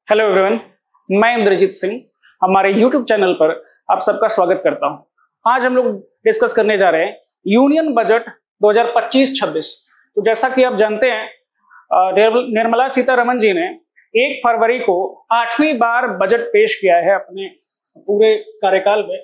Hello everyone, मैं इंद्रजीत सिंह हमारे YouTube channel पर आप सबका स्वागत करता हूं। आज हम लोग डिस्कस करने जा रहे हैं यूनियन बजट 2025-26। तो जैसा कि आप जानते हैं, निर्मला सीतारमण जी ने 1 फरवरी को 8वीं बार बजट पेश किया है अपने पूरे कार्यकाल में।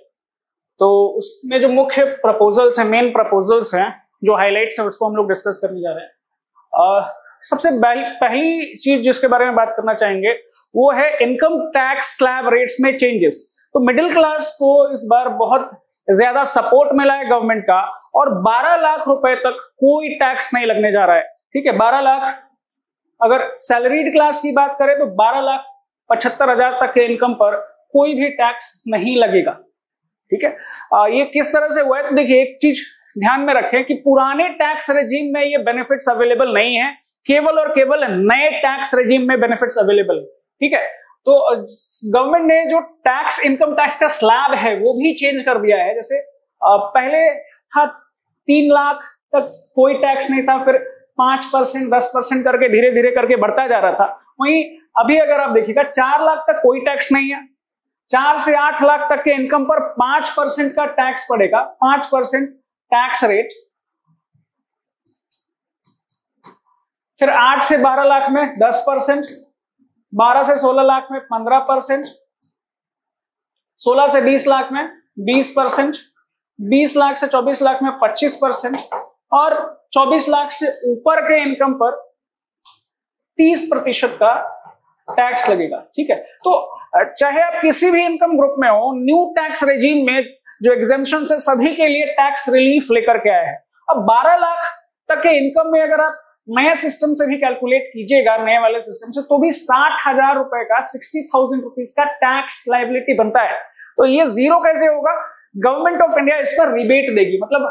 तो उसमें जो मुख्य प्रपोजल्स हैं, मेन प्रपोजल्स हैं, जो हाईलाइट्स हैं, उसको हम लोग डिस्कस करने जा रहे हैं। सबसे पहली चीज जिसके बारे में बात करना चाहेंगे वो है इनकम टैक्स स्लैब रेट्स में चेंजेस। तो मिडिल क्लास को इस बार बहुत ज्यादा सपोर्ट मिला है गवर्नमेंट का, और 12 लाख रुपए तक कोई टैक्स नहीं लगने जा रहा है। ठीक है, 12 लाख, अगर सैलरीड क्लास की बात करें तो 12,75,000 तक के इनकम पर कोई भी टैक्स नहीं लगेगा। ठीक है, ये किस तरह से हुआ है? तो देखिए, एक चीज ध्यान में रखें कि पुराने टैक्स रेजिम में ये बेनिफिट्स अवेलेबल नहीं है, केवल और केवल नए टैक्स रेजिम में बेनिफिट्स अवेलेबल है। ठीक है, तो गवर्नमेंट ने जो टैक्स, इनकम टैक्स का स्लैब है वो भी चेंज कर दिया है। जैसे पहले था 3 लाख तक कोई टैक्स नहीं था, फिर 5%, 10% करके धीरे धीरे करके बढ़ता जा रहा था। वहीं अभी अगर आप देखिएगा 4 लाख तक कोई टैक्स नहीं है। 4 से 8 लाख तक के इनकम पर 5% का टैक्स पड़ेगा, 5% टैक्स रेट। फिर 8 से 12 लाख में 10%, 12 से 16 लाख में 15%, 16 से 20 लाख में 20%, 20 लाख से 24 लाख में 25%, और 24 लाख से ऊपर के इनकम पर 30% का टैक्स लगेगा। ठीक है, तो चाहे आप किसी भी इनकम ग्रुप में हो, न्यू टैक्स रेजिम में जो एग्जेम्पशन है सभी के लिए टैक्स रिलीफ लेकर के आया है। अब 12 लाख तक के इनकम में अगर आप नए सिस्टम से भी कैलकुलेट कीजिएगा, नए वाले सिस्टम से, तो भी 60,000 रुपए का, 60,000 रुपीज का टैक्स लायबिलिटी बनता है। तो ये जीरो कैसे होगा? गवर्नमेंट ऑफ इंडिया इस पर रिबेट देगी, मतलब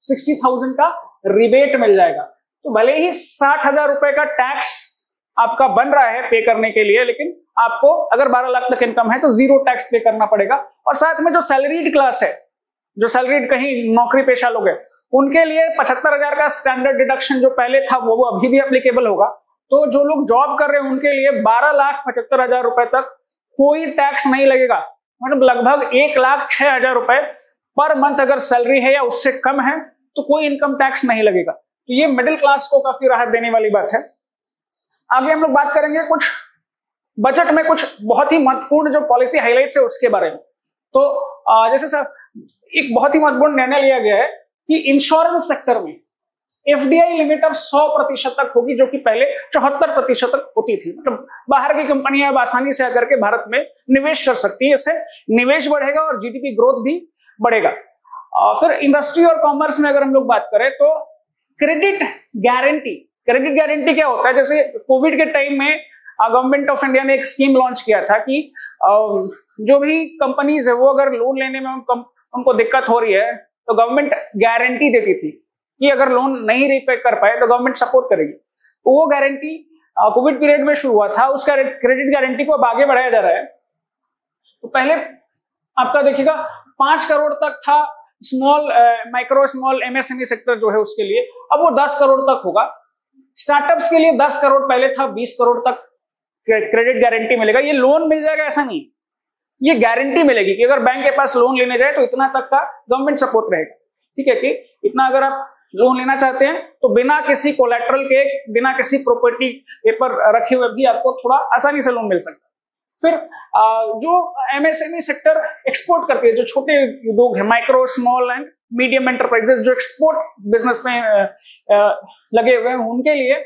60,000 का रिबेट मिल जाएगा। तो भले ही 60,000 रुपए का टैक्स आपका बन रहा है पे करने के लिए, लेकिन आपको अगर 12 लाख तक इनकम है तो जीरो टैक्स पे करना पड़ेगा। और साथ में जो सैलरीड क्लास है, जो सैलरीड कहीं नौकरी पेशा लोग हैं, उनके लिए 75,000 का स्टैंडर्ड डिडक्शन जो पहले था वो अभी भी एप्लीकेबल होगा। तो जो लोग जॉब कर रहे हैं उनके लिए 12,75,000 रुपए तक कोई टैक्स नहीं लगेगा, मतलब लगभग 1,06,000 रुपए पर मंथ अगर सैलरी है या उससे कम है तो कोई इनकम टैक्स नहीं लगेगा। तो ये मिडिल क्लास को काफी राहत देने वाली बात है। आगे हम लोग बात करेंगे कुछ बजट में कुछ बहुत ही महत्वपूर्ण जो पॉलिसी हाईलाइट्स है उसके बारे में। तो जैसे सर, एक बहुत ही महत्वपूर्ण निर्णय लिया गया है कि इंश्योरेंस सेक्टर में एफडीआई लिमिट अब 100% तक होगी, जो कि पहले 74% तक होती थी। मतलब बाहर की कंपनियां अब आसानी से आकर के भारत में निवेश कर सकती है, इससे निवेश बढ़ेगा और जीडीपी ग्रोथ भी बढ़ेगा। फिर इंडस्ट्री और कॉमर्स में अगर हम लोग बात करें तो क्रेडिट गारंटी क्या होता है? जैसे कोविड के टाइम में गवर्नमेंट ऑफ इंडिया ने एक स्कीम लॉन्च किया था कि जो भी कंपनीज है वो अगर लोन लेने में उनको दिक्कत हो रही है तो गवर्नमेंट गारंटी देती थी कि अगर लोन नहीं रीपे कर पाए तो गवर्नमेंट सपोर्ट करेगी। तो वो गारंटी कोविड पीरियड में शुरू हुआ था, उसका क्रेडिट गारंटी को अब आगे बढ़ाया जा रहा है। तो पहले आपका देखिएगा 5 करोड़ तक था माइक्रो स्मॉल एमएसएमई सेक्टर जो है उसके लिए, अब वो 10 करोड़ तक होगा। स्टार्टअप्स के लिए 10 करोड़ पहले था, 20 करोड़ तक क्रेडिट गारंटी मिलेगा। ये लोन मिल जाएगा ऐसा नहीं, ये गारंटी मिलेगी कि अगर बैंक के पास लोन लेने जाए तो इतना तक का गवर्नमेंट सपोर्ट रहेगा। ठीक है, कि इतना अगर आप लोन लेना चाहते हैं तो बिना किसी कोलैटरल के, बिना किसी प्रॉपर्टी पेपर रखे हुए भी आपको थोड़ा आसानी से लोन मिल सकता है। फिर जो एमएसएमई सेक्टर एक्सपोर्ट करती है, जो छोटे उद्योग है, micro small and medium enterprises जो एक्सपोर्ट बिजनेस में लगे हुए हैं, उनके लिए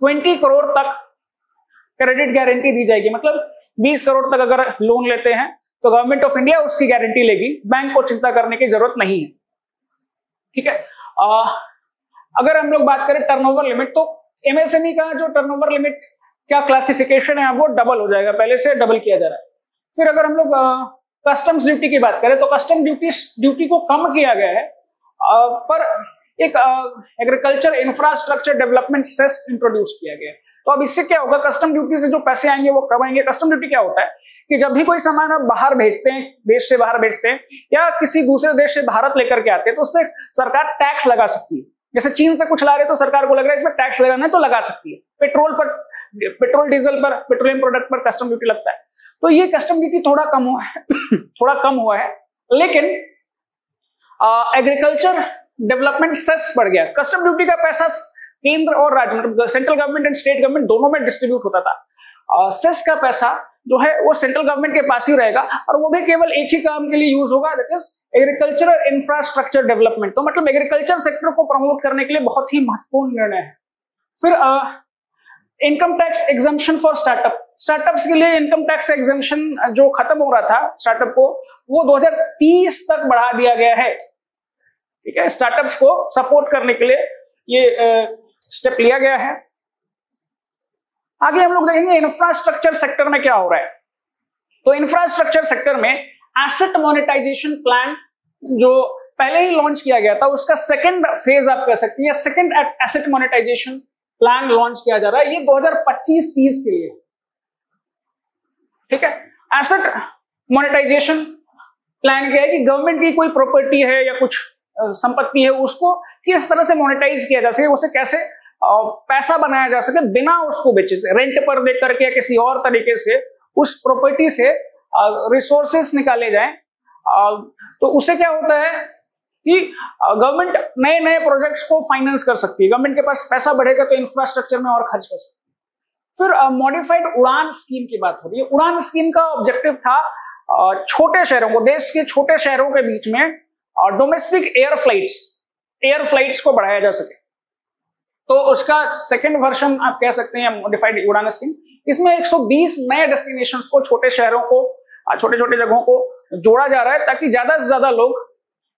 20 करोड़ तक क्रेडिट गारंटी दी जाएगी। मतलब 20 करोड़ तक अगर लोन लेते हैं तो गवर्नमेंट ऑफ इंडिया उसकी गारंटी लेगी, बैंक को चिंता करने की जरूरत नहीं है। ठीक है, अगर हम लोग बात करें टर्नओवर लिमिट, तो एमएसएमई का जो टर्नओवर लिमिट का क्लासिफिकेशन है वो डबल हो जाएगा, पहले से डबल किया जा रहा है। फिर अगर हम लोग कस्टम्स ड्यूटी की बात करें तो कस्टम ड्यूटी को कम किया गया है, पर एक agriculture infrastructure development cess introduce किया गया है। तो अब इससे क्या होगा? कस्टम ड्यूटी से जो पैसे आएंगे वो कब आएंगे? कस्टम ड्यूटी क्या होता है कि जब भी कोई सामान आप बाहर भेजते हैं, देश से बाहर भेजते हैं या किसी दूसरे देश से भारत लेकर के आते हैं, तो उस पर सरकार टैक्स लगा सकती है। जैसे चीन से कुछ ला रहे तो सरकार को लग रहा है इसमें टैक्स लगाना है तो लगा सकती है। पेट्रोल पर पेट्रोल डीजल पर, पेट्रोलियम प्रोडक्ट पर कस्टम ड्यूटी लगता है। तो ये कस्टम ड्यूटी थोड़ा कम हुआ है थोड़ा कम हुआ है, लेकिन एग्रीकल्चर डेवलपमेंट सेस बढ़ गया। कस्टम ड्यूटी का पैसा केंद्र और राज्य, मतलब central government and state government दोनों में डिस्ट्रीब्यूट होता था। सेस का पैसा जो है वो सेंट्रल गवर्नमेंट के पास ही रहेगा, और वो भी केवल एक ही काम के लिए यूज होगा, that is agricultural infrastructure development. तो मतलब एग्रीकल्चर सेक्टर को प्रमोट करने के लिए बहुत ही महत्वपूर्ण निर्णय है। फिर income tax exemption for startup. Startups के लिए इनकम टैक्स एग्जम्पशन जो खत्म हो रहा था स्टार्टअप को, वो 2030 तक बढ़ा दिया गया है। ठीक है, स्टार्टअप्स को सपोर्ट करने के लिए ये स्टेप लिया गया है। आगे हम लोग देखेंगे इंफ्रास्ट्रक्चर सेक्टर में क्या हो रहा है। तो इंफ्रास्ट्रक्चर सेक्टर में एसेट मोनेटाइजेशन प्लान जो पहले ही लॉन्च किया गया था, उसका सेकंड फेज आप कह सकते हैं, second asset monetisation plan launch किया जा रहा है, ये 2025-30 के लिए। ठीक है, एसेट मोनेटाइजेशन प्लान क्या है कि गवर्नमेंट की कोई प्रॉपर्टी है या कुछ संपत्ति है, उसको किस तरह से मोनेटाइज किया जा सके, उसे कैसे पैसा बनाया जा सके बिना उसको बेचे से, रेंट पर दे करके या किसी और तरीके से उस प्रॉपर्टी से रिसोर्सेस निकाले जाएं। तो उससे क्या होता है कि गवर्नमेंट नए नए प्रोजेक्ट्स को फाइनेंस कर सकती है, गवर्नमेंट के पास पैसा बढ़ेगा तो इंफ्रास्ट्रक्चर में और खर्च कर सकती है। फिर मॉडिफाइड उड़ान स्कीम की बात हो रही है। उड़ान स्कीम का ऑब्जेक्टिव था छोटे शहरों को, देश के छोटे शहरों के बीच में डोमेस्टिक एयर फ्लाइट्स को बढ़ाया जा सके। तो उसका सेकंड वर्जन आप कह सकते हैं मॉडिफाइड उड़ान स्कीम। इसमें 120 नए डेस्टिनेशंस को, छोटे शहरों को, छोटे छोटे जगहों को जोड़ा जा रहा है, ताकि ज्यादा से ज्यादा लोग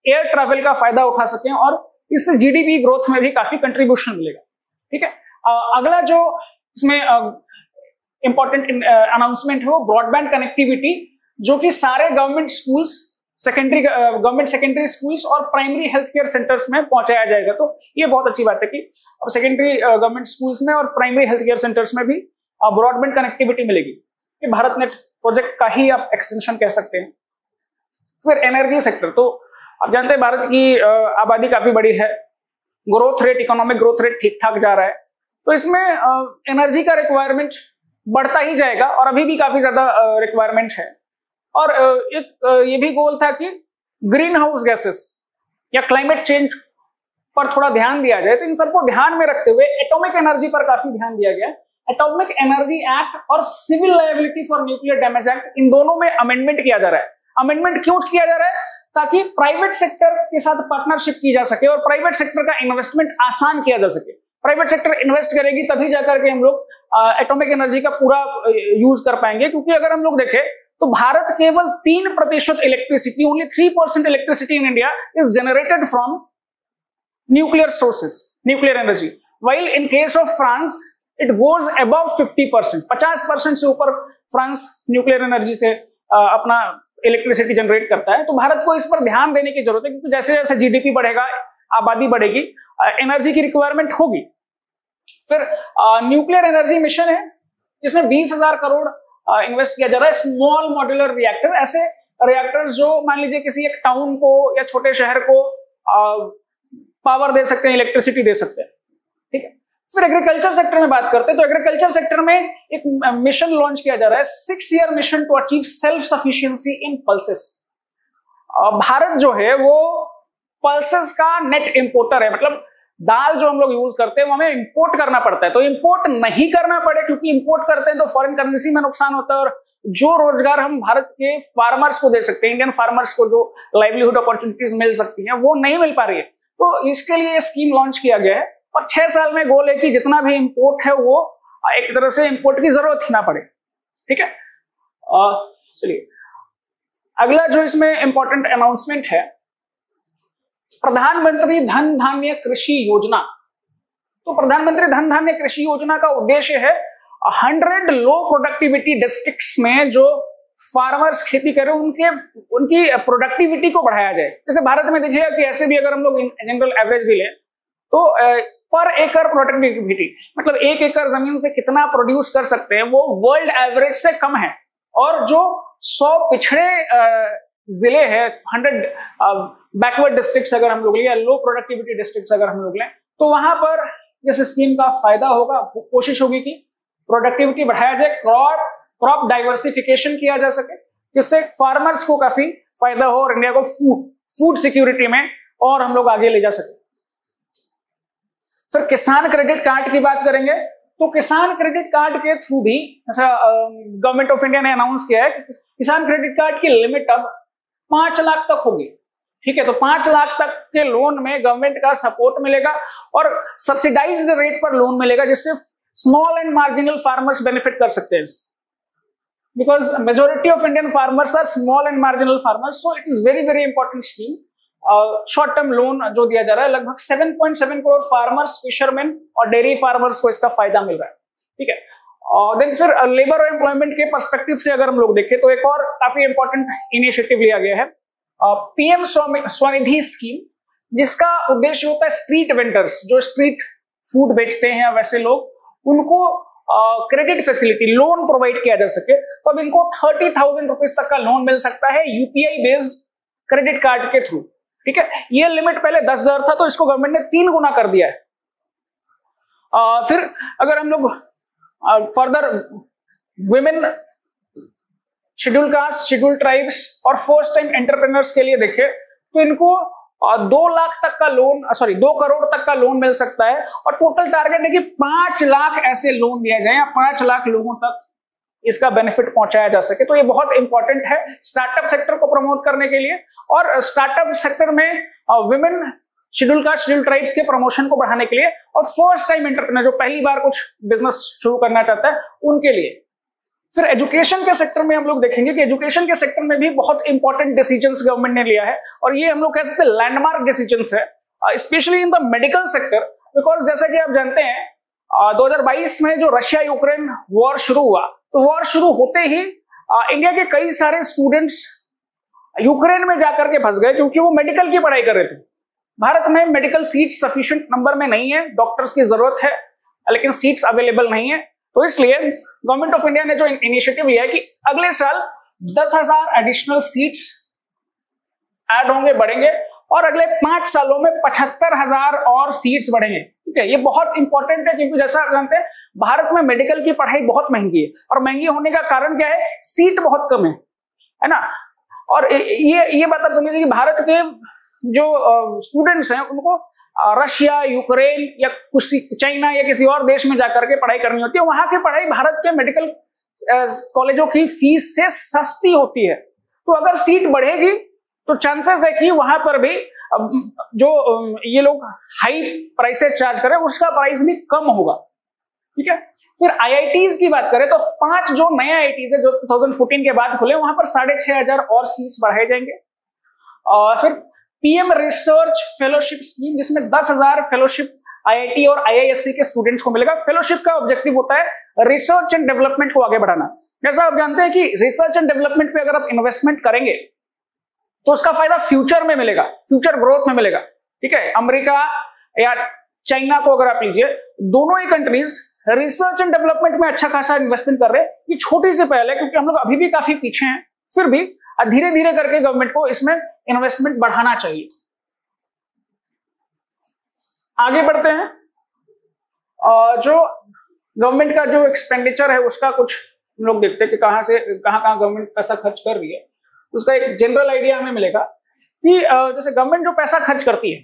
एयर ट्रैवल का फायदा उठा सकें, और इससे जीडीपी ग्रोथ में भी काफी कंट्रीब्यूशन मिलेगा। ठीक है, अगला जो इसमें इंपॉर्टेंट अनाउंसमेंट है वो ब्रॉडबैंड कनेक्टिविटी, जो कि सारे government schools, government secondary schools और प्राइमरी हेल्थ केयर सेंटर्स में पहुंचाया जाएगा। तो ये बहुत अच्छी बात है कि अब सेकेंडरी गवर्नमेंट स्कूल्स में और प्राइमरी हेल्थ केयर सेंटर्स में भी ब्रॉडबैंड कनेक्टिविटी मिलेगी। ये भारत नेट प्रोजेक्ट का ही आप एक्सटेंशन कह सकते हैं। फिर एनर्जी सेक्टर, तो आप जानते हैं भारत की आबादी काफी बड़ी है, growth rate, economic growth rate ठीक ठाक जा रहा है, तो इसमें एनर्जी का रिक्वायरमेंट बढ़ता ही जाएगा, और अभी भी काफी ज्यादा रिक्वायरमेंट है। और एक ये भी गोल था कि ग्रीन हाउस गैसेस या क्लाइमेट चेंज पर थोड़ा ध्यान दिया जाए। तो इन सबको ध्यान में रखते हुए एटॉमिक एनर्जी पर काफी ध्यान दिया गया। एटॉमिक एनर्जी एक्ट और civil liability for nuclear damage act, इन दोनों में अमेंडमेंट किया जा रहा है। अमेंडमेंट क्यों किया जा रहा है? ताकि प्राइवेट सेक्टर के साथ पार्टनरशिप की जा सके और प्राइवेट सेक्टर का इन्वेस्टमेंट आसान किया जा सके। प्राइवेट सेक्टर इन्वेस्ट करेगी तभी जाकर के हम लोग एटॉमिक एनर्जी का पूरा यूज कर पाएंगे। क्योंकि अगर हम लोग देखें तो भारत केवल 3% electricity, only 3% electricity in India is generated from nuclear sources, nuclear energy, while in case of France it goes above 50%, 50% से ऊपर फ्रांस न्यूक्लियर एनर्जी से अपना इलेक्ट्रिसिटी जनरेट करता है। तो भारत को इस पर ध्यान देने की जरूरत है, क्योंकि जैसे जैसे जीडीपी बढ़ेगा, आबादी बढ़ेगी, एनर्जी की रिक्वायरमेंट होगी। फिर न्यूक्लियर एनर्जी मिशन है, जिसमें 20,000 करोड़ इन्वेस्ट किया जा रहा है। स्मॉल मॉड्यूलर रिएक्टर, ऐसे रिएक्टर्स जो मान लीजिए किसी एक टाउन को या छोटे शहर को पावर दे सकते हैं, इलेक्ट्रिसिटी दे सकते हैं। ठीक है, फिर एग्रीकल्चर सेक्टर में बात करते हैं। तो एग्रीकल्चर सेक्टर में एक मिशन लॉन्च किया जा रहा है, 6 year mission to achieve self sufficiency in pulses. Bharat जो है वो पल्सेस का नेट इंपोर्टर है, मतलब दाल जो हम लोग यूज करते हैं वो हमें इंपोर्ट करना पड़ता है। तो इंपोर्ट नहीं करना पड़े, क्योंकि इंपोर्ट करते हैं तो फॉरेन करेंसी में नुकसान होता है, और जो रोजगार हम भारत के फार्मर्स को दे सकते हैं, इंडियन फार्मर्स को जो लाइवलीहुड अपॉर्चुनिटीज मिल सकती हैं, वो नहीं मिल पा रही है। तो इसके लिए स्कीम लॉन्च किया गया है, और 6 साल में गोल है कि जितना भी इंपोर्ट है वो एक तरह से इंपोर्ट की जरूरत ही ना पड़े। ठीक है, चलिए अगला जो इसमें इंपॉर्टेंट अनाउंसमेंट है, प्रधानमंत्री धन धान्य कृषि योजना। तो प्रधानमंत्री धन धान्य कृषि योजना का उद्देश्य है 100 लो प्रोडक्टिविटी डिस्ट्रिक्ट्स में जो फार्मर्स खेती करें उनकी प्रोडक्टिविटी को बढ़ाया जाए। जैसे भारत में देखिएगा कि ऐसे भी अगर हम लोग जनरल एवरेज भी लें तो पर एकड़ प्रोडक्टिविटी, मतलब 1 एकड़ जमीन से कितना प्रोड्यूस कर सकते हैं, वो वर्ल्ड एवरेज से कम है। और जो 100 पिछड़े जिले हैं, 100 बैकवर्ड डिस्ट्रिक्ट्स अगर हम लोग लें, लो प्रोडक्टिविटी डिस्ट्रिक्ट्स अगर हम लोग लें, तो वहां पर इस स्कीम का फायदा होगा। कोशिश होगी कि प्रोडक्टिविटी बढ़ाया जाए, क्रॉप डाइवर्सिफिकेशन किया जा सके, जिससे फार्मर्स को काफी फायदा हो और इंडिया को फूड सिक्योरिटी में और हम लोग आगे ले जा सके। फिर किसान क्रेडिट कार्ड की बात करेंगे, तो किसान क्रेडिट कार्ड के थ्रू भी गवर्नमेंट ऑफ इंडिया ने अनाउंस किया है कि किसान क्रेडिट कार्ड की लिमिट अब 5 लाख तक होगी। ठीक है, तो 5 लाख तक के लोन में गवर्नमेंट का सपोर्ट मिलेगा और सब्सिडाइज्ड रेट पर लोन मिलेगा, जिससे small and marginal farmers benefit कर सकते हैं, because majority of Indian farmers are small and marginal farmers, so it is very very important scheme. Short term loan जो दिया जा रहा है, लगभग 7.7 करोड़ फार्मर्स, फिशरमैन और डेयरी फार्मर्स को इसका फायदा मिल रहा है। ठीक है, और देन फिर लेबर और एम्प्लॉयमेंट के पर्सपेक्टिव से अगर हम लोग देखें तो एक और काफी इंपॉर्टेंट इनिशिएटिव लिया गया है, पीएम स्वनिधि स्कीम, जिसका उद्देश्य होता है स्ट्रीट वेंडर्स, जो स्ट्रीट फूड बेचते हैं वैसे लोग, उनको क्रेडिट फैसिलिटी, लोन प्रोवाइड किया जा सके। तो अब इनको 30,000 रुपीज तक का लोन मिल सकता है यूपीआई बेस्ड क्रेडिट कार्ड के थ्रू। ठीक है, ये लिमिट पहले 10,000 था, तो इसको गवर्नमेंट ने 3 गुना कर दिया है। फिर अगर हम लोग further women, schedule caste, schedule tribes और फर्स्ट टाइम एंटरप्रेन्योर्स के लिए देखें तो इनको 2 लाख तक का लोन, 2 करोड़ तक का लोन मिल सकता है, और टोटल टारगेट है कि 5 लाख ऐसे लोन दिया जाए या 5 लाख लोगों तक इसका बेनिफिट पहुंचाया जा सके। तो ये बहुत इंपॉर्टेंट है स्टार्टअप सेक्टर को प्रमोट करने के लिए, और स्टार्टअप सेक्टर में women, schedule caste, schedule tribes के प्रमोशन को बढ़ाने के लिए, और फर्स्ट टाइम एंटरप्रेन्योर जो पहली बार कुछ बिजनेस शुरू करना चाहता है उनके लिए। फिर एजुकेशन के सेक्टर में हम लोग देखेंगे कि एजुकेशन के सेक्टर में भी बहुत इंपॉर्टेंट डिसीजंस गवर्नमेंट ने लिया है, और ये हम लोग कह सकते हैं लैंडमार्क डिसीजंस है, specially in the medical sector, because जैसा कि आप जानते हैं 2022 में जो रशिया यूक्रेन वॉर शुरू हुआ, तो वॉर शुरू होते ही इंडिया के कई सारे स्टूडेंट्स यूक्रेन में जाकर के फंस गए, क्योंकि वो मेडिकल की पढ़ाई कर रहे थे। भारत में मेडिकल सीट्स सफिशिएंट नंबर में नहीं है, डॉक्टर्स की जरूरत है लेकिन सीट्स अवेलेबल नहीं है, तो इसलिए गवर्नमेंट ऑफ इंडिया ने जो इनिशिएटिव लिया है कि अगले साल 10,000 एडिशनल सीट्स ऐड होंगे, बढ़ेंगे, और अगले 5 सालों में 75,000 और सीट्स बढ़ेंगे। ठीक है, ये बहुत इंपॉर्टेंट है, क्योंकि जैसा आप जानते हैं भारत में मेडिकल की पढ़ाई बहुत महंगी है, और महंगी होने का कारण क्या है, सीट बहुत कम है ना। और ये बात आप समझिए कि भारत के जो स्टूडेंट्स हैं उनको रशिया, यूक्रेन या चाइना या किसी और देश में जाकर के पढ़ाई करनी होती है। वहां की पढ़ाई भारत के मेडिकल कॉलेजों की फीस से सस्ती होती है, तो अगर सीट बढ़ेगी तो चांसेस है कि वहां पर भी जो ये लोग हाई प्राइसेस चार्ज करें उसका प्राइस भी कम होगा। ठीक है, फिर आईआईटीज की बात करें तो 5 जो नए आईआईटीज है जो 2014 के बाद खुले, वहां पर 6,500 और सीट्स बढ़ाए जाएंगे। और फिर पीएम रिसर्च फेलोशिप स्कीम, जिसमें 10,000 फेलोशिप आईआईटी और आईआईएससी के स्टूडेंट्स को मिलेगा। फेलोशिप का ऑब्जेक्टिव होता है रिसर्च एंड डेवलपमेंट को आगे बढ़ाना। जैसा आप जानते हैं कि रिसर्च एंड डेवलपमेंट पे अगर आप इन्वेस्टमेंट करेंगे तो उसका फायदा फ्यूचर में मिलेगा, फ्यूचर ग्रोथ में मिलेगा। ठीक है, अमेरिका या चाइना को अगर आप लीजिए, दोनों ही कंट्रीज रिसर्च एंड डेवलपमेंट में अच्छा खासा इन्वेस्टमेंट कर रहे हैं। ये छोटी सी पहल है, क्योंकि हम लोग अभी भी काफी पीछे हैं, फिर भी धीरे धीरे करके गवर्नमेंट को इसमें इन्वेस्टमेंट बढ़ाना चाहिए। आगे बढ़ते हैं, जो गवर्नमेंट का जो एक्सपेंडिचर है उसका कुछ हम लोग देखते हैं कि कहां गवर्नमेंट पैसा खर्च कर रही है। उसका एक जनरल आइडिया हमें मिलेगा कि जैसे गवर्नमेंट जो पैसा खर्च करती है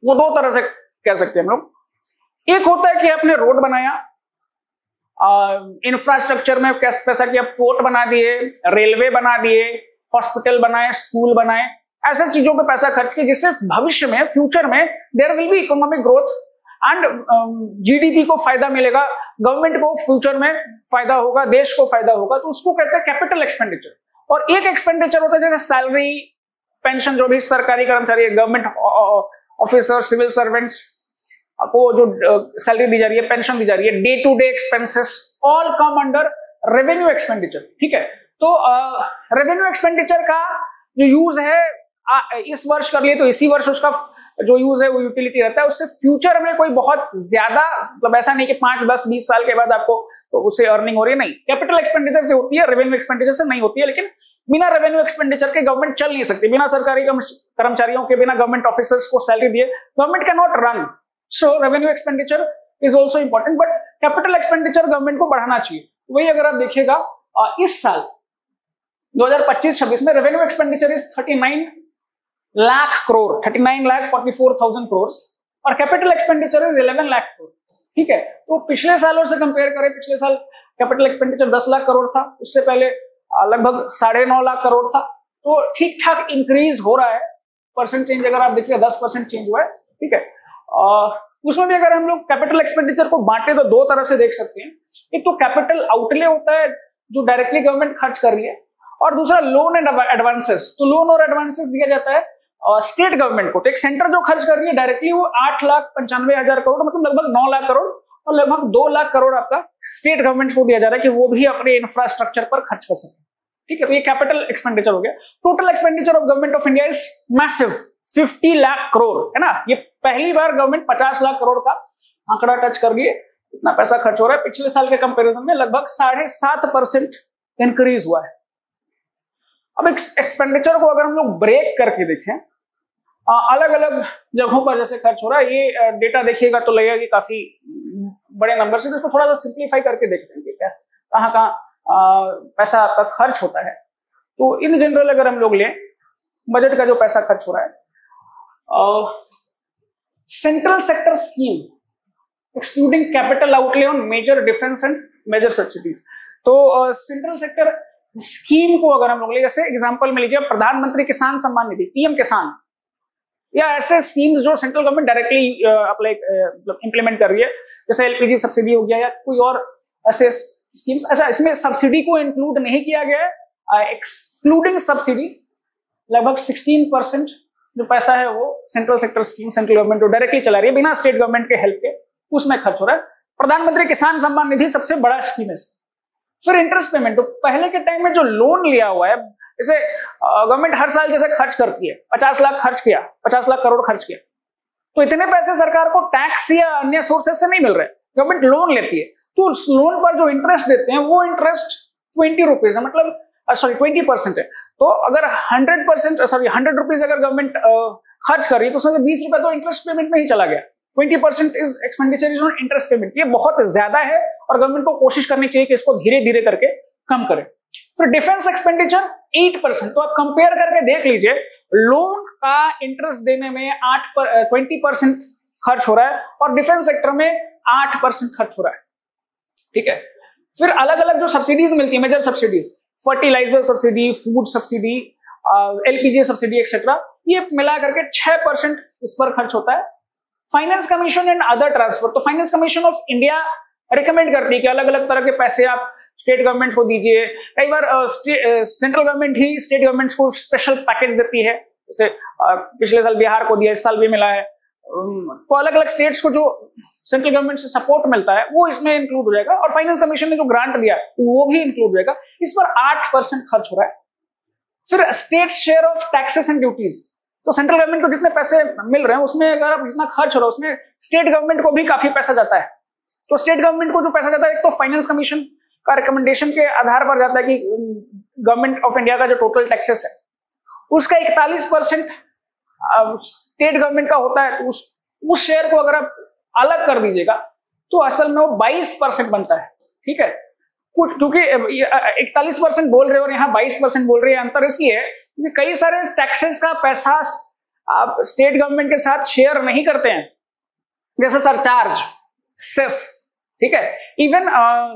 वो 2 तरह से कह सकते हैं हम लोग। एक होता है कि आपने रोड बनाया, इंफ्रास्ट्रक्चर में पैसा किया, पोर्ट बना दिए, रेलवे बना दिए, हॉस्पिटल बनाए, स्कूल बनाए, ऐसे चीजों पे पैसा खर्च किया जिससे भविष्य में, फ्यूचर में there will be economic growth and GDP को फायदा मिलेगा, गवर्नमेंट को फ्यूचर में फायदा होगा, देश को फायदा होगा, तो उसको कहते हैं कैपिटल एक्सपेंडिचर। और एक एक्सपेंडिचर होता है जैसे सैलरी, पेंशन, जो भी सरकारी कर्मचारी है, गवर्नमेंट ऑफिसर, सिविल सर्वेंट्स को जो सैलरी दी जा रही है, पेंशन दी जा रही है, day to day expenses all come under revenue expenditure. ठीक है, तो रेवेन्यू एक्सपेंडिचर का जो यूज है इस वर्ष कर लिए तो इसी वर्ष उसका जो यूज है वो यूटिलिटी रहता है, उससे फ्यूचर में कोई बहुत ज्यादा, मतलब ऐसा नहीं कि 5, 10, 20 साल के बाद आपको तो उससे अर्निंग हो रही है, नहीं। कैपिटल एक्सपेंडिचर से होती है, रेवेन्यू एक्सपेंडिचर से नहीं होती है। लेकिन बिना रेवेन्यू एक्सपेंडिचर के गवर्नमेंट चल नहीं सकती, बिना सरकारी कर्मचारियों के, बिना गवर्नमेंट ऑफिसर्स को सैलरी दिए government can not run. So revenue expenditure is also important, but capital expenditure government को बढ़ाना चाहिए। वही अगर आप देखिएगा इस साल 2025-26 में revenue expenditure is 39 lakh crore, 39,44,000 crore, और capital expenditure is 11 lakh crore. ठीक है, तो पिछले सालों से कंपेयर करें, पिछले साल कैपिटल एक्सपेंडिचर 10 लाख करोड़ था, उससे पहले लगभग 9.5 लाख करोड़ था। तो ठीक ठाक इंक्रीज हो रहा है। परसेंट चेंज अगर आप देखिए 10% चेंज हुआ है। ठीक है, उसमें भी अगर हम लोग कैपिटल एक्सपेंडिचर को बांटे तो दो तरह से देख सकते हैं। एक तो कैपिटल आउटले होता है जो डायरेक्टली गवर्नमेंट खर्च कर रही है, और दूसरा लोन एंड एडवांसेस। तो लोन और एडवांसेस दिया जाता है स्टेट गवर्नमेंट को। तो एक सेंटर जो खर्च कर रही है डायरेक्टली वो 8,95,000 करोड़, मतलब लगभग 9 लाख करोड़, और लगभग 2 लाख करोड़ आपका स्टेट गवर्नमेंट को दिया जा रहा है कि वो भी अपने इंफ्रास्ट्रक्चर पर खर्च कर सके। ठीक है, तो ये कैपिटल एक्सपेंडिचर हो गया। Total expenditure of government of India is massive, 50 lakh crore, है ना। ये पहली बार गवर्नमेंट 50 लाख करोड़ का आंकड़ा टच कर गई है। इतना पैसा खर्च हो रहा है, पिछले साल के कंपैरिजन में लगभग 7.5% इंक्रीज हुआ है। अब एक्सपेंडिचर को अगर हम लोग ब्रेक करके देखें अलग अलग जगहों पर जैसे खर्च हो रहा है, ये डेटा देखिएगा तो लगेगा कि काफी बड़े नंबर से। तो इसको थोड़ा सा सिंप्लीफाई करके देखते हैं कि क्या कहाँ कहाँ पैसा आपका खर्च होता है। तो इन जनरल अगर हम लोग लें बजट का जो पैसा खर्च हो रहा है, central sector scheme excluding capital outlay on major defence and major subsidies. तो सेंट्रल सेक्टर स्कीम को अगर हम लोग ले, जैसे एग्जांपल में लीजिए प्रधानमंत्री किसान सम्मान निधि, पीएम किसान, या ऐसे स्कीम्स जो central government directly apply implement कर रही है, जैसे एलपीजी सब्सिडी हो गया या कोई और ऐसे स्कीम्स। अच्छा, इसमें सब्सिडी को इंक्लूड नहीं किया गया है। एक्सक्लूडिंग सब्सिडी लगभग 16% जो पैसा है वो central sector scheme central government जो डायरेक्टली चला रही है बिना स्टेट गवर्नमेंट के हेल्प के, उसमें खर्च हो रहा है। प्रधानमंत्री किसान सम्मान निधि सबसे बड़ा स्कीम है। फिर इंटरेस्ट पेमेंट, तो पहले के टाइम में जो लोन लिया हुआ है, जैसे गवर्नमेंट हर साल जैसे खर्च करती है, 50 लाख खर्च किया, 50 लाख करोड़ खर्च किया, तो इतने पैसे सरकार को टैक्स या अन्य सोर्सेज से नहीं मिल रहे। गवर्नमेंट लोन लेती है, तो उस लोन पर जो इंटरेस्ट देते हैं वो इंटरेस्ट 20 रुपीज है, मतलब 20% है। तो अगर 100 रुपीज अगर गवर्नमेंट खर्च कर रही है तो उसमें 20 रुपए तो इंटरेस्ट पेमेंट में ही चला गया। 20% is expenditure is on interest payment. ये बहुत ज्यादा है और गवर्नमेंट को कोशिश करनी चाहिए कि इसको धीरे धीरे करके कम करे। फिर डिफेंस एक्सपेंडिचर 8%। तो आप कंपेयर करके देख लीजिए, लोन का इंटरेस्ट देने में 20% खर्च हो रहा है और डिफेंस सेक्टर में 8% खर्च हो रहा है। ठीक है, फिर अलग अलग जो सब्सिडीज मिलती है, major subsidies, fertiliser subsidy, food subsidy, LPG subsidy etcetera, ये मिला करके 6% इस पर खर्च होता है। Finance commission and other transfer, तो finance commission of India recommend करती है कि अलग अलग तरह के पैसे आप स्टेट गवर्नमेंट को दीजिए। कई बार सेंट्रल गवर्नमेंट ही स्टेट गवर्नमेंट को स्पेशल पैकेज देती है, जैसे पिछले साल बिहार को दिया, इस साल भी मिला है। तो अलग अलग स्टेट्स को जो सेंट्रल गवर्नमेंट से सपोर्ट मिलता है वो इसमें इंक्लूड हो जाएगा, और फाइनेंस कमीशन ने जो ग्रांट दिया वो भी इंक्लूड हो जाएगा। इस पर 8% खर्च हो रहा है। फिर state share of taxes and duties, तो सेंट्रल गवर्नमेंट को जितने पैसे मिल रहे हैं उसमें अगर आप जितना खर्च हो रहा है उसमें स्टेट गवर्नमेंट को भी काफी पैसा जाता है। तो स्टेट गवर्नमेंट को जो पैसा जाता है, एक तो फाइनेंस कमीशन का रिकमेंडेशन के आधार पर जाता है कि गवर्नमेंट ऑफ इंडिया का जो टोटल टैक्सेस है उसका 41% स्टेट गवर्नमेंट का होता है। तो उस शेयर को अगर आप अलग कर दीजिएगा तो असल में वो 22% बनता है। ठीक है, कुछ क्योंकि 41% बोल रहे हो और यहाँ 22% बोल रहे हैं, अंतर इसलिए है क्योंकि कई सारे टैक्सेस का पैसा आप स्टेट गवर्नमेंट के साथ शेयर नहीं करते हैं, जैसे सरचार्ज, सेस। ठीक है, इवन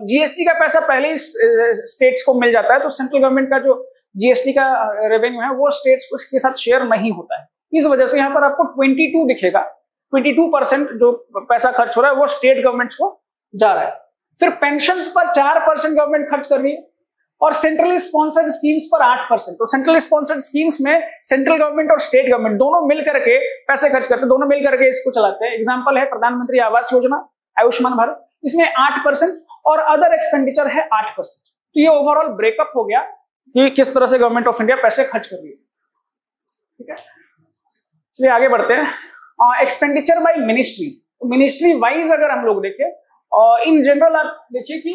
जीएसटी का पैसा पहले ही स्टेट्स को मिल जाता है, तो सेंट्रल गवर्नमेंट का जो जीएसटी का रेवेन्यू है वो स्टेट्स को इसके साथ शेयर नहीं होता है। इस वजह से यहाँ पर आपको 22 दिखेगा, 22% जो पैसा खर्च हो रहा है वो स्टेट गवर्नमेंट्स को जा रहा है। फिर पेंशन्स पर 4% गवर्नमेंट खर्च कर रही है और सेंट्रली स्पॉन्सर्ड स्कीम्स पर 8%। तो सेंट्रली स्पॉन्सर्ड स्कीम्स में सेंट्रल गवर्नमेंट और स्टेट गवर्नमेंट दोनों मिलकर के पैसे खर्च करते हैं, दोनों मिलकर के इसको चलाते हैं। एग्जांपल है प्रधानमंत्री आवास योजना, आयुष्मान भारत, इसमें 8% और अदर एक्सपेंडिचर है 8%। तो ये ओवरऑल ब्रेकअप हो गया कि किस तरह से गवर्नमेंट ऑफ इंडिया पैसे खर्च कर रही है। ठीक है, चलिए आगे बढ़ते हैं। Expenditure by ministry, ministry wise अगर हम लोग देखें, इन जनरल आप देखिए कि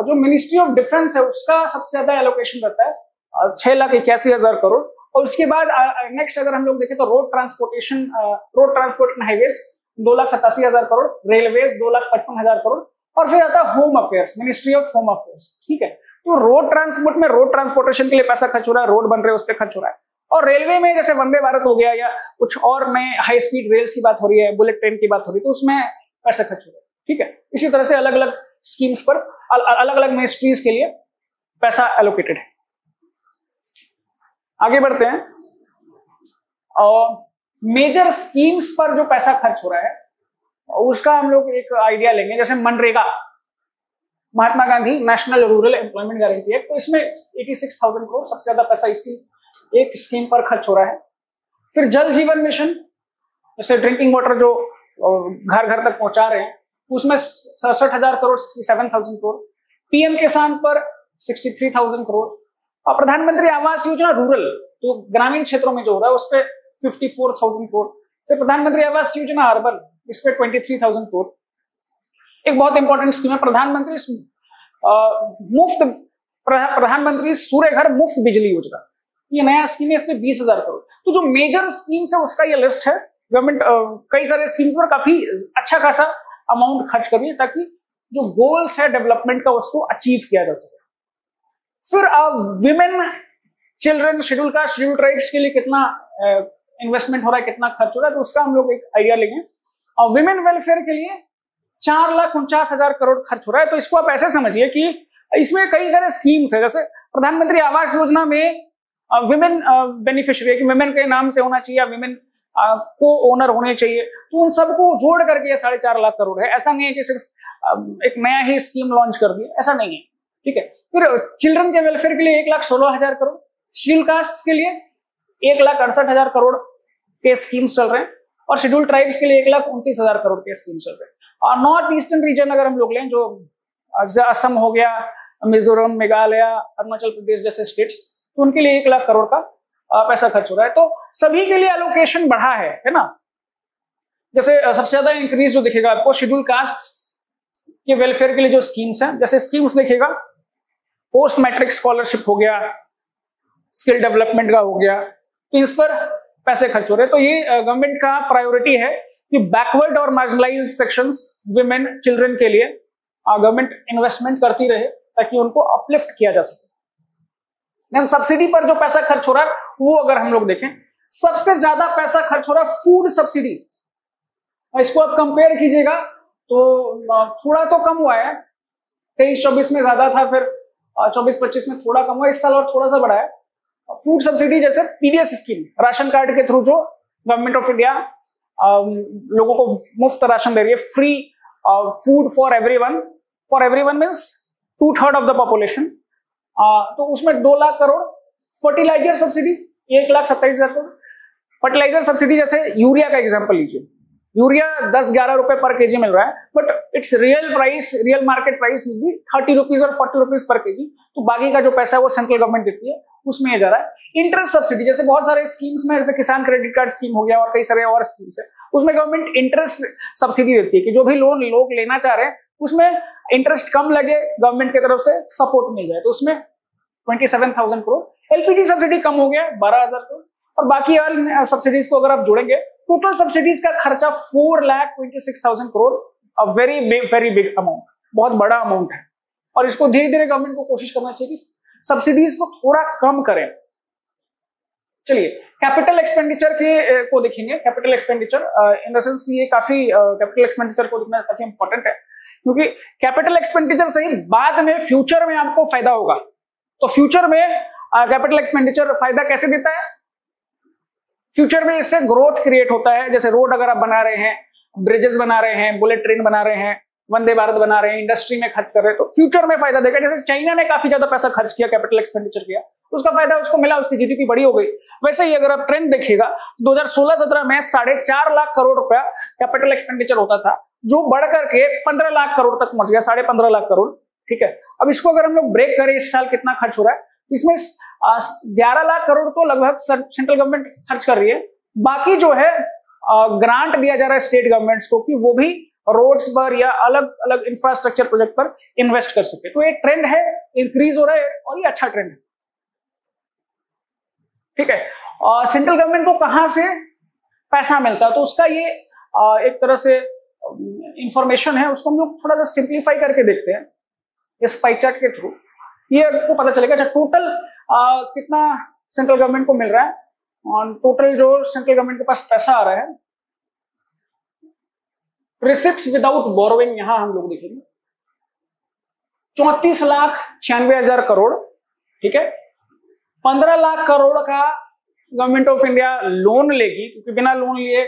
जो मिनिस्ट्री ऑफ डिफेंस है उसका सबसे ज्यादा एलोकेशन रहता है 6,81,000 करोड़। और उसके बाद नेक्स्ट अगर हम लोग देखें तो road transport and highways 2,87,000 crore, railways 2,55,000 crore, और फिर आता है home affairs, ministry of home affairs, ठीक है। तो रोड ट्रांसपोर्ट में रोड ट्रांसपोर्टेशन के लिए पैसा खर्च हो रहा है, रोड बन रहे हैं उस पर खर्च हो रहा है। और रेलवे में जैसे वंदे भारत हो गया या कुछ और नए हाई स्पीड रेल्स की बात हो रही है, बुलेट ट्रेन की बात हो रही है, तो उसमें पैसा खर्च हो रहा है, ठीक है। इसी तरह से अलग अलग स्कीम्स पर अलग अलग मिनिस्ट्रीज के लिए पैसा एलोकेटेड है। आगे बढ़ते हैं और मेजर स्कीम्स पर जो पैसा खर्च हो रहा है उसका हम लोग एक आइडिया लेंगे। जैसे मनरेगा, Mahatma Gandhi national rural employment guarantee act, तो इसमें 86,000 करोड़ सबसे ज्यादा पैसा इसी एक स्कीम पर खर्च हो रहा है। फिर जल जीवन मिशन, जैसे ड्रिंकिंग वाटर जो घर घर तक पहुंचा रहे हैं, उसमें 67,000 करोड़, 67,000 करोड़। पीएम किसान पर 63,000 करोड़। और प्रधानमंत्री आवास योजना रूरल, तो ग्रामीण क्षेत्रों में जो हो रहा है उस पर 54,000 करोड़। फिर प्रधानमंत्री आवास योजना अर्बन, इस पे 23,000 करोड़। एक बहुत इंपॉर्टेंट स्कीम है प्रधानमंत्री सूर्य घर मुफ्त बिजली योजना, ये नया स्कीम है, इस पे 20,000 करोड़। तो जो मेजर स्कीम्स है उसका ये लिस्ट है। गवर्नमेंट कई सारे स्कीम्स पर काफी अच्छा खासा अमाउंट खर्च कर रही है ताकि जो गोल्स है डेवलपमेंट का उसको अचीव किया जा सके। फिर women, children, schedule caste, schedule tribes के लिए कितना इन्वेस्टमेंट हो रहा है, कितना खर्च हो रहा है, तो उसका हम लोग एक आइडिया लेंगे। और विमेन वेलफेयर के लिए 4,49,000 करोड़ खर्च हो रहा है। तो इसको आप ऐसे समझिए कि इसमें कई सारे स्कीम्स है। जैसे प्रधानमंत्री आवास योजना में विमेन बेनिफिशियरी है कि विमेन के नाम से होना चाहिए या विमेन को ओनर होने चाहिए, तो उन सबको जोड़ करके 4.5 लाख करोड़ है। ऐसा नहीं है कि सिर्फ एक नया ही स्कीम लॉन्च कर दिया, ऐसा नहीं है, ठीक है। फिर चिल्ड्रन के वेलफेयर के लिए 1,16,000 करोड़, शेड्यूल कास्ट के लिए 1,68,000 करोड़ के स्कीम्स चल रहे हैं, और शेड्यूल ट्राइब्स के लिए 1,29,000 करोड़ के स्कीम्स चल रहे हैं। और नॉर्थ ईस्टर्न रीजन अगर हम लोग लें, जो असम हो गया, मिजोरम, मेघालय, अरुणाचल प्रदेश जैसे स्टेट्स, तो उनके लिए 1 लाख करोड़ का पैसा खर्च हो रहा है। तो सभी के लिए एलोकेशन बढ़ा है ना। जैसे सबसे ज्यादा इंक्रीज जो दिखेगा आपको शेड्यूल कास्ट के वेलफेयर के लिए जो स्कीम्स हैं, जैसे स्कीम्स दिखेगा पोस्ट मैट्रिक स्कॉलरशिप हो गया, स्किल डेवलपमेंट का हो गया, तो इस पर पैसे खर्च हो रहे हैं। तो ये गवर्नमेंट का प्रायोरिटी है कि बैकवर्ड और मार्जिनलाइज्ड सेक्शंस, विमेन, चिल्ड्रन के लिए गवर्नमेंट इन्वेस्टमेंट करती रहे ताकि उनको अपलिफ्ट किया जा सके। सब्सिडी पर जो पैसा खर्च हो रहा है वो अगर हम लोग देखें, सबसे ज्यादा पैसा खर्च हो रहा है फूड सब्सिडी। इसको आप कंपेयर कीजिएगा तो थोड़ा तो कम हुआ है, 23-24 में ज्यादा था, फिर 24-25 में थोड़ा कम हुआ, इस साल और थोड़ा सा बढ़ा है। फूड सब्सिडी जैसे पीडीएस स्कीम, राशन कार्ड के थ्रू जो गवर्नमेंट ऑफ इंडिया लोगों को मुफ्त राशन दे रही है, free food for everyone means 2/3 of the population, तो उसमें 2 lakh crore. Fertiliser subsidy 1,27,000 crore. Fertiliser subsidy जैसे यूरिया का एग्जांपल लीजिए, यूरिया 10-11 रुपए पर केजी मिल रहा है, but it's real market price भी 30 रुपीज और 40 रुपीज पर केजी। तो बाकी का जो पैसा है वो सेंट्रल गवर्नमेंट देती है, उसमें ये जा रहा है। इंटरेस्ट सब्सिडी जैसे बहुत सारे स्कीम्स में, जैसे किसान क्रेडिट कार्ड स्कीम हो गया और कई सारे और स्कीम्स है, उसमें गवर्नमेंट इंटरेस्ट सब्सिडी देती है कि जो भी लोन लोग लेना चाह रहे हैं उसमें इंटरेस्ट कम लगे, गवर्नमेंट की तरफ से सपोर्ट मिल जाए, तो उसमें 27,000 करोड़। एलपीजी सब्सिडी कम हो गया 12,000 करोड़, और बाकी और सब्सिडीज को अगर आप जोड़ेंगे टोटल सब्सिडीज का खर्चा 4,26,000 crore. A very big amount, बहुत बड़ा अमाउंट है, और इसको धीरे धीरे गवर्नमेंट को कोशिश करना चाहिए कि सब्सिडीज को थोड़ा कम करें। चलिए कैपिटल एक्सपेंडिचर को देखेंगे। Capital expenditure in the sense कि ये काफी कैपिटल एक्सपेंडिचर को देखना काफी इंपॉर्टेंट है, क्योंकि कैपिटल एक्सपेंडिचर से ही बाद में फ्यूचर में आपको फायदा होगा। तो फ्यूचर में कैपिटल एक्सपेंडिचर फायदा कैसे देता है? फ्यूचर में इससे ग्रोथ क्रिएट होता है। जैसे रोड अगर आप बना रहे हैं, ब्रिजेस बना रहे हैं, बुलेट ट्रेन बना रहे हैं, वंदे भारत बना रहे हैं, इंडस्ट्री में खर्च कर रहे हैं, तो फ्यूचर में फायदा देगा। जैसे चाइना ने काफी ज्यादा पैसा खर्च किया, कैपिटल एक्सपेंडिचर किया, उसका फायदा उसको मिला, उसकी जीडीपी बड़ी हो गई। वैसे ही अगर आप ट्रेंड देखिएगा 2016-17 में 4.5 लाख करोड़ रुपया कैपिटल एक्सपेंडिचर होता था, जो बढ़ करके 15 लाख करोड़ तक पहुंच गया, 15.5 लाख करोड़। ठीक है, अब इसको अगर हम लोग ब्रेक करें, इस साल कितना खर्च हो रहा है, इसमें 11 लाख करोड़ तो लगभग सेंट्रल गवर्नमेंट खर्च कर रही है। बाकी जो है ग्रांट दिया जा रहा है स्टेट गवर्नमेंट्स को कि वो भी रोड्स पर या अलग अलग इंफ्रास्ट्रक्चर प्रोजेक्ट पर इन्वेस्ट कर सके। तो ये ट्रेंड है, इंक्रीज हो रहा है, और ये अच्छा ट्रेंड है। ठीक है, सेंट्रल गवर्नमेंट को कहां से पैसा मिलता है, तो उसका ये एक तरह से इंफॉर्मेशन है उसको हम लोग थोड़ा सा सिंप्लीफाई करके देखते हैं इस पाई चार्ट के थ्रू। ये आपको पता चलेगा अच्छा टोटल कितना सेंट्रल गवर्नमेंट को मिल रहा है और टोटल जो सेंट्रल गवर्नमेंट के पास पैसा आ रहा है, रिसिप्ट्स विदाउट बोरोइंग यहां हम लोग देखेंगे 34,96,000 करोड़, ठीक है। 15 लाख करोड़ का गवर्नमेंट ऑफ इंडिया लोन लेगी, क्योंकि बिना लोन लिए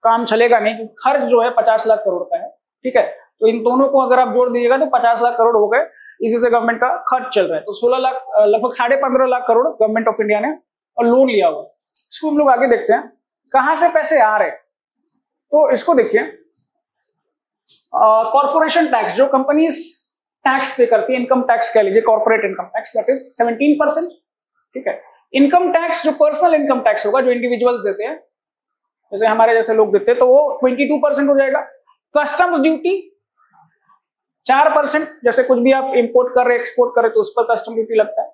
काम चलेगा नहीं, क्योंकि खर्च जो है 50 लाख करोड़ का है, ठीक है। तो इन दोनों को अगर आप जोड़ दीजिएगा तो 50 लाख करोड़ हो गए, इसी से गवर्नमेंट का खर्च चल रहा है। तो 16 लाख लगभग 15.5 lakh crore government of India ने और लोन लिया हुआ। इसको हम लोग आगे देखते हैं कहां से पैसे आ रहे हैं। तो इसको देखिए, कॉर्पोरेशन टैक्स जो कंपनीज टैक्स पे करती है, इनकम टैक्स कह लीजिए, corporate income tax that is 17%, ठीक है। इनकम टैक्स जो पर्सनल इनकम टैक्स होगा, जो इंडिविजुअल्स देते हैं, जैसे हमारे जैसे लोग देते हैं, तो वो 22% हो जाएगा। कस्टम्स ड्यूटी 4%, जैसे कुछ भी आप इंपोर्ट कर रहे एक्सपोर्ट कर रहे तो उस पर कस्टम ड्यूटी लगता है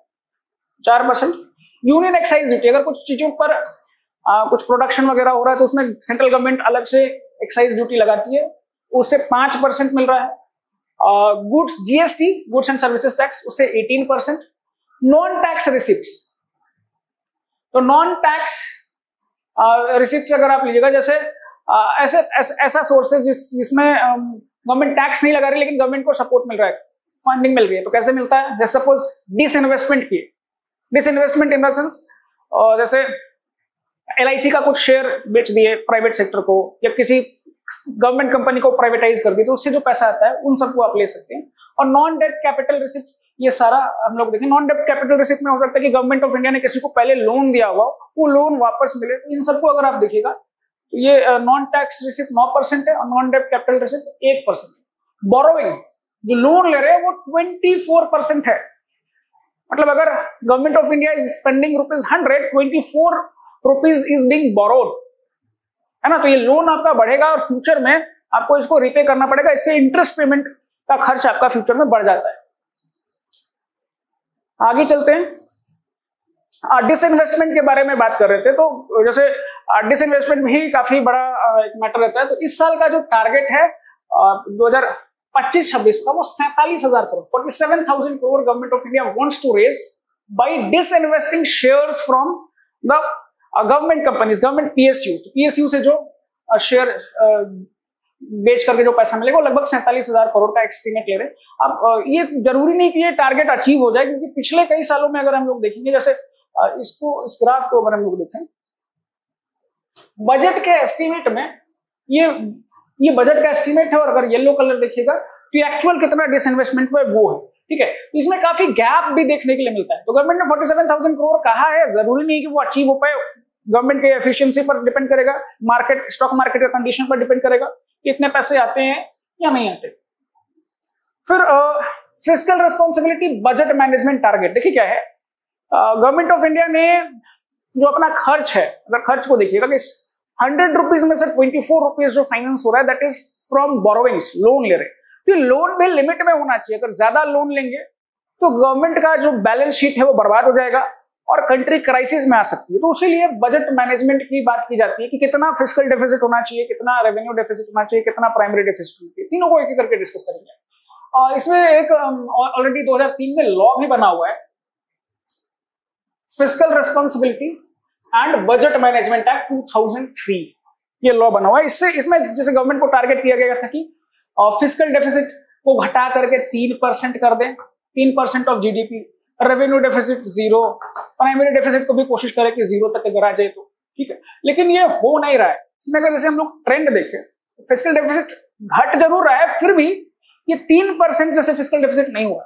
4%। यूनियन एक्साइज ड्यूटी, अगर कुछ चीजों पर कुछ प्रोडक्शन वगैरह हो रहा है तो उसमें सेंट्रल गवर्नमेंट अलग से एक्साइज ड्यूटी लगाती है, उससे 5% मिल रहा है। Goods GST, goods and services tax, उससे 18%। नॉन टैक्स रिसिप्ट्स, तो नॉन टैक्स रिसिप्ट अगर आप लीजिएगा, जैसे ऐसा सोर्सेज जिसमें गवर्नमेंट टैक्स नहीं लगा रही लेकिन गवर्नमेंट को सपोर्ट मिल रहा है, फंडिंग मिल रही है, तो कैसे मिलता है? जैसे सपोज डिसइन्वेस्टमेंट की, डिसइन्वेस्टमेंट इन द सेंस जैसे LIC का कुछ शेयर बेच दिए प्राइवेट सेक्टर को, या किसी गवर्नमेंट कंपनी को प्राइवेटाइज कर दी, तो उससे जो पैसा आता है उन सबको आप ले सकते हैं। और नॉन डेट कैपिटल रिसिप्ट, ये सारा हम लोग देखें। नॉन डेट कैपिटल रिसिप्ट में हो सकता है कि गवर्नमेंट ऑफ इंडिया ने किसी को पहले लोन दिया हुआ, वो लोन वापस मिले, तो इन सबको अगर आप देखिएगा तो ये नॉन टैक्स रिसिप्ट 9% है और non debt capital receipt 1%। Borrowing, जो लोन ले रहे हैं वो 24% है। मतलब अगर government of India is spending ₹100, 24 rupees is being borrowed, है ना। तो ये लोन आपका बढ़ेगा और फ्यूचर में आपको इसको रिपे करना पड़ेगा, इससे इंटरेस्ट पेमेंट का खर्च आपका फ्यूचर में बढ़ जाता है। आगे चलते हैं, डिसइन्वेस्टमेंट के बारे में बात कर रहे थे। तो जैसे डिसइन्वेस्टमेंट भी काफी बड़ा एक मैटर रहता है। तो इस साल का जो टारगेट है 2025-26 का, वो 47,000 crore, 47,000 crore government of India wants to raise by disinvesting shares from the government companies, government PSU से जो शेयर बेच करके जो पैसा मिलेगा, वो लगभग 47,000 करोड़ का एस्टीमेट ले रहे हैं। अब ये जरूरी नहीं कि ये टारगेट अचीव हो जाए, क्योंकि पिछले कई सालों में अगर हम लोग देखेंगे, जैसे इस ग्राफ को अगर हम लोग देखें, बजट के एस्टीमेट में ये बजट का एस्टीमेट है, और अगर येलो कलर देखिएगा तो एक्चुअल कितना डिसइन्वेस्टमेंट हुआ है वो है, ठीक है। तो इसमें काफी गैप भी देखने के लिए मिलता है। तो गवर्नमेंट ने 47,000 करोड़ कहा है, जरूरी नहीं कि वो अचीव हो पाए, गवर्नमेंट के एफिशिएंसी पर डिपेंड करेगा, मार्केट, स्टॉक मार्केट के कंडीशन पर डिपेंड करेगा कि इतने पैसे आते हैं या नहीं आते। फिर fiscal responsibility, budget management target, देखिए क्या है। गवर्नमेंट ऑफ इंडिया ने जो अपना खर्च है, अगर खर्च को देखिएगा कि 100 रुपीज में से 24 रुपीज जो फाइनेंस हो रहा है, that is from borrowings, loan ले रहे हैं। तो लोन भी लिमिट में होना चाहिए। अगर ज्यादा लोन लेंगे तो गवर्नमेंट का जो बैलेंस शीट है वो बर्बाद हो जाएगा और कंट्री क्राइसिस में आ सकती है। तो उसीलिए बजट मैनेजमेंट की बात की जाती है कि कितना फिस्कल डेफिसिट होना चाहिए, कितना रेवेन्यू डेफिसिट होना चाहिए, कितना प्राइमरी डेफिसिट होना चाहिए। तीनों को एक एक करके डिस्कस करेंगे। और इसमें एक ऑलरेडी 2003 में लॉ भी बना हुआ है, fiscal responsibility and budget management act 2003, ये लॉ बना हुआ है। इसमें जैसे गवर्नमेंट को टारगेट किया गया था कि फिस्कल डेफिसिट को घटा करके 3% कर दें, 3% of GDP, revenue deficit 0, primary deficit को भी कोशिश करें कि 0 तक अगर आ जाए तो ठीक है। लेकिन ये हो नहीं रहा है। इसमें अगर जैसे हम लोग ट्रेंड देखें, फिस्कल डेफिसिट घट जरूर रहा है, फिर भी ये 3% जैसे फिस्कल डेफिसिट नहीं हुआ,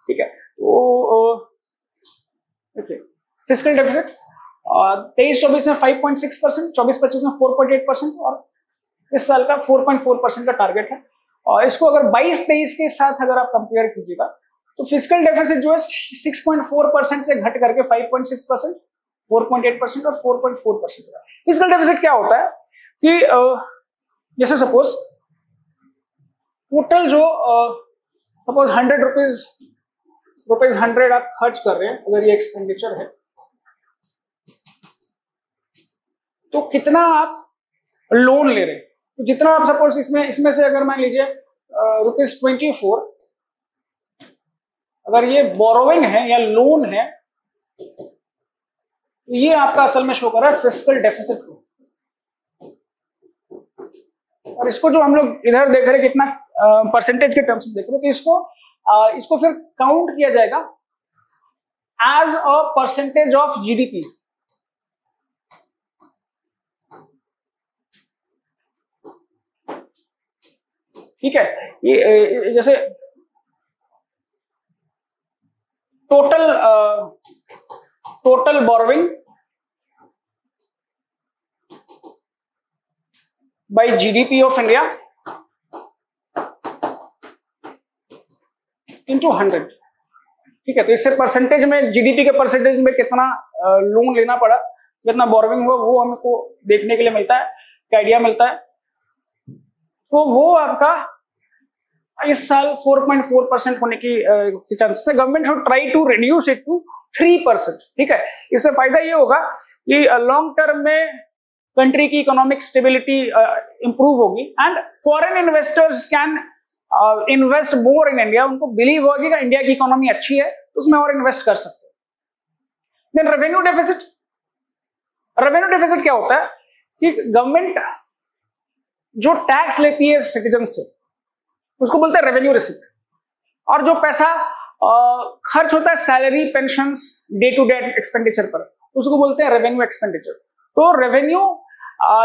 ठीक है। तो फिस्कल डेफिसिट 23-24 में 5.6%, 24-25 में 4.8% और इस साल का 4.4% का टारगेट है। और इसको अगर 22-23 के साथ अगर आप कंपेयर कीजिएगा तो फिस्कल डेफिसिट जो है 6.4% से घट करके 5.6%, 4.8% और 4.4%। फिस्कल डेफिसिट क्या होता है कि जैसे सपोज टोटल जो सपोज 100 रुपीज 100 आप खर्च कर रहे हैं, अगर ये एक्सपेंडिचर है, तो कितना आप लोन ले रहे हैं, तो जितना आप सपोज इसमें से अगर मान लीजिए ₹24 अगर ये बोरोइंग है या लोन है, तो ये आपका असल में शो कर रहा है फिस्कल डेफिसिट को। और इसको जो हम लोग इधर देख रहे हैं कितना परसेंटेज के टर्म्स में देख रहे हैं, तो इसको फिर काउंट किया जाएगा as a percentage of GDP. ठीक है, ये जैसे total borrowing by GDP of India into 100। ठीक है, तो इससे परसेंटेज में जीडीपी के परसेंटेज में कितना लोन लेना पड़ा, कितना बोरोइंग हुआ, वो हमको देखने के लिए मिलता है, आइडिया मिलता है। तो वो आपका इस साल 4.4% होने की चांसेस है। Government should try to reduce it to 3%। ठीक है, इससे फायदा ये होगा कि लॉन्ग टर्म में कंट्री की इकोनॉमिक स्टेबिलिटी इंप्रूव होगी and foreign investors can invest more in India. उनको बिलीव होगी कि इंडिया की इकोनॉमी अच्छी है तो उसमें और इन्वेस्ट कर सकते हैं। Then revenue deficit. Revenue deficit क्या होता है कि गवर्नमेंट जो टैक्स लेती है सिटीजन से उसको बोलते हैं रेवेन्यू रिसिप्ट, और जो पैसा खर्च होता है salary, pensions, day to day expenditure पर, उसको बोलते हैं रेवेन्यू एक्सपेंडिचर। तो रेवेन्यू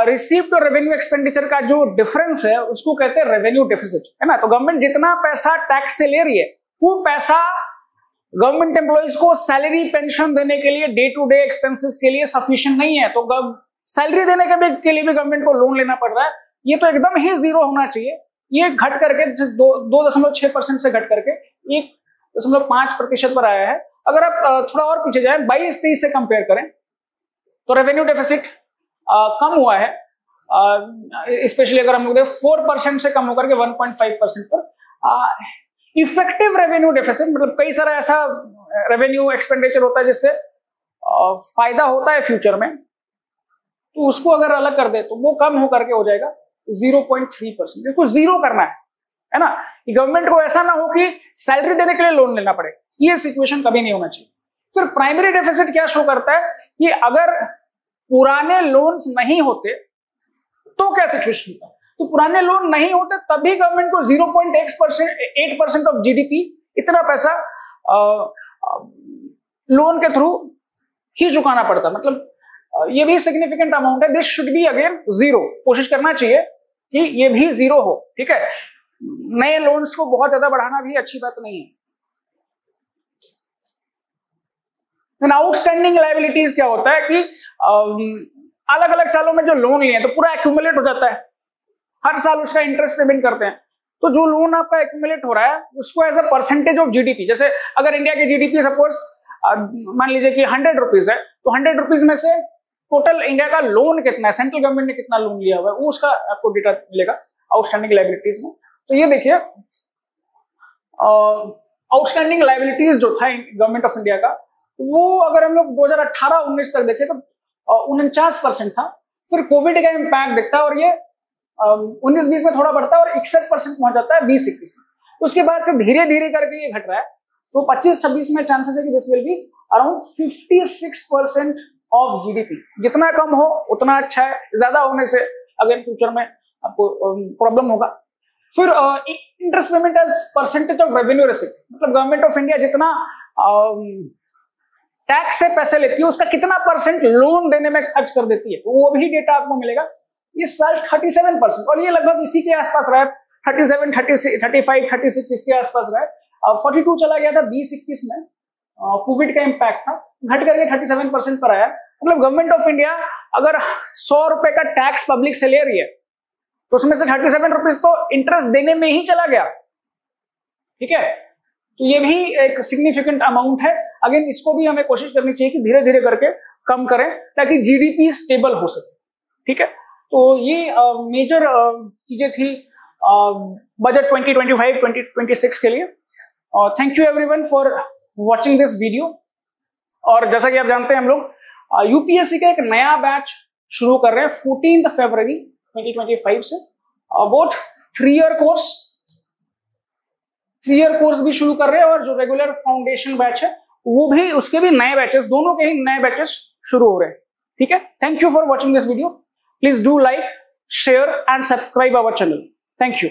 रिसीप्ट और रेवेन्यू एक्सपेंडिचर का जो डिफरेंस है उसको कहते हैं रेवेन्यू डेफिसिट, है ना। तो गवर्नमेंट जितना पैसा टैक्स से ले रही है वो पैसा गवर्नमेंट एम्प्लॉइज को सैलरी, पेंशन देने के लिए, डे टू डे एक्सपेंसेस के लिए सफिशिएंट नहीं है। तो सैलरी देने के लिए भी गवर्नमेंट को लोन लेना पड़ रहा है। ये तो एकदम ही जीरो होना चाहिए। ये घट करके 2.6% से घट करके 1.5% पर आया है। अगर आप थोड़ा और पीछे जाए 22-23 से कंपेयर करें तो रेवेन्यू डेफिसिट कम हुआ है, स्पेशली अगर हम लोग 4% से कम होकर के 1.5% पर। इफेक्टिव रेवेन्यू डेफिसिट मतलब कई सारा ऐसा रेवेन्यू एक्सपेंडिचर होता है जिससे फायदा होता है फ्यूचर में, तो उसको अगर अलग कर दे तो वो कम होकर के हो जाएगा 0.3%। इसको जीरो करना है ना, कि गवर्नमेंट को ऐसा ना हो कि सैलरी देने के लिए लोन लेना पड़े। ये सिचुएशन कभी नहीं होना चाहिए। फिर प्राइमरी डेफिसिट क्या शो करता है कि अगर पुराने लोन्स नहीं होते तो क्या सिचुएशन होता है। तो पुराने लोन नहीं होते तभी गवर्नमेंट को 0.8% ऑफ जीडीपी इतना पैसा लोन के थ्रू ही चुकाना पड़ता। मतलब ये भी सिग्निफिकेंट अमाउंट है। This should be again zero. कोशिश करना चाहिए कि ये भी जीरो हो। ठीक है, नए लोन्स को बहुत ज्यादा बढ़ाना भी अच्छी बात नहीं है। आउटस्टैंडिंग लायबिलिटीज क्या होता है कि अलग अलग सालों में जो लोन लिए तो पूरा एक्यूमुलेट हो जाता है, हर साल उसका इंटरेस्ट पेमेंट करते हैं। तो जो लोन आपका एक्यूमुलेट हो रहा है उसको as a percentage of GDP, जैसे अगर इंडिया की जीडीपी सपोज मान लीजिए कि 100 रुपीज है, तो 100 रुपीज में से टोटल इंडिया का लोन कितना है, सेंट्रल गवर्नमेंट ने कितना लोन लिया हुआ है, वो उसका आपको डेटा मिलेगा आउटस्टैंडिंग लायबिलिटीज में। तो ये देखिए आउटस्टैंडिंग लायबिलिटीज जो था गवर्नमेंट ऑफ इंडिया का, वो अगर हम लोग 2018-19 तक देखें तो 49% था। फिर कोविड का इम्पैक्ट दिखता है और ये 19-20 में थोड़ा बढ़ता है और 61% पहुंच जाता है 20-21 में। तो उसके बाद से धीरे धीरे करके ये घट रहा है। तो 25-26 में चांसेस है कि this will be around 56% of GDP. जितना कम हो उतना अच्छा है, ज्यादा होने से अगेन फ्यूचर में आपको प्रॉब्लम होगा। फिर interest payment as percentage of revenue receipt, मतलब गवर्नमेंट ऑफ इंडिया जितना टैक्स से पैसे लेती है उसका कितना परसेंट लोन देने में खर्च कर देती है, तो वो भी डेटा आपको मिलेगा। इस साल 37% और ये लगभग इसी के आसपास रहा है, 37, 35, 36 इसके आसपास रहा है। 42 चला गया था 20-21 में, कोविड का इम्पैक्ट था, घट करके 37% पर आया। मतलब गवर्नमेंट ऑफ इंडिया अगर 100 रुपए का टैक्स पब्लिक से ले रही है तो उसमें से 37 रुपीज तो इंटरेस्ट देने में ही चला गया। ठीक है, तो ये भी एक सिग्निफिकेंट अमाउंट है। अगेन इसको भी हमें कोशिश करनी चाहिए कि धीरे धीरे करके कम करें ताकि जीडीपी स्टेबल हो सके। ठीक है, तो ये मेजर चीजें थी बजट 2025-2026 के लिए। Thank you everyone for watching this video. और जैसा कि आप जानते हैं हम लोग यूपीएससी का एक नया बैच शुरू कर रहे हैं 14 फरवरी 2025 से। बोथ 3 ईयर कोर्स भी शुरू कर रहे हैं और जो रेगुलर फाउंडेशन बैच है वो भी, उसके भी नए बैचेस, दोनों के ही नए बैचेस शुरू हो रहे हैं। ठीक है, thank you for watching this video. Please do like, share and subscribe our channel. Thank you.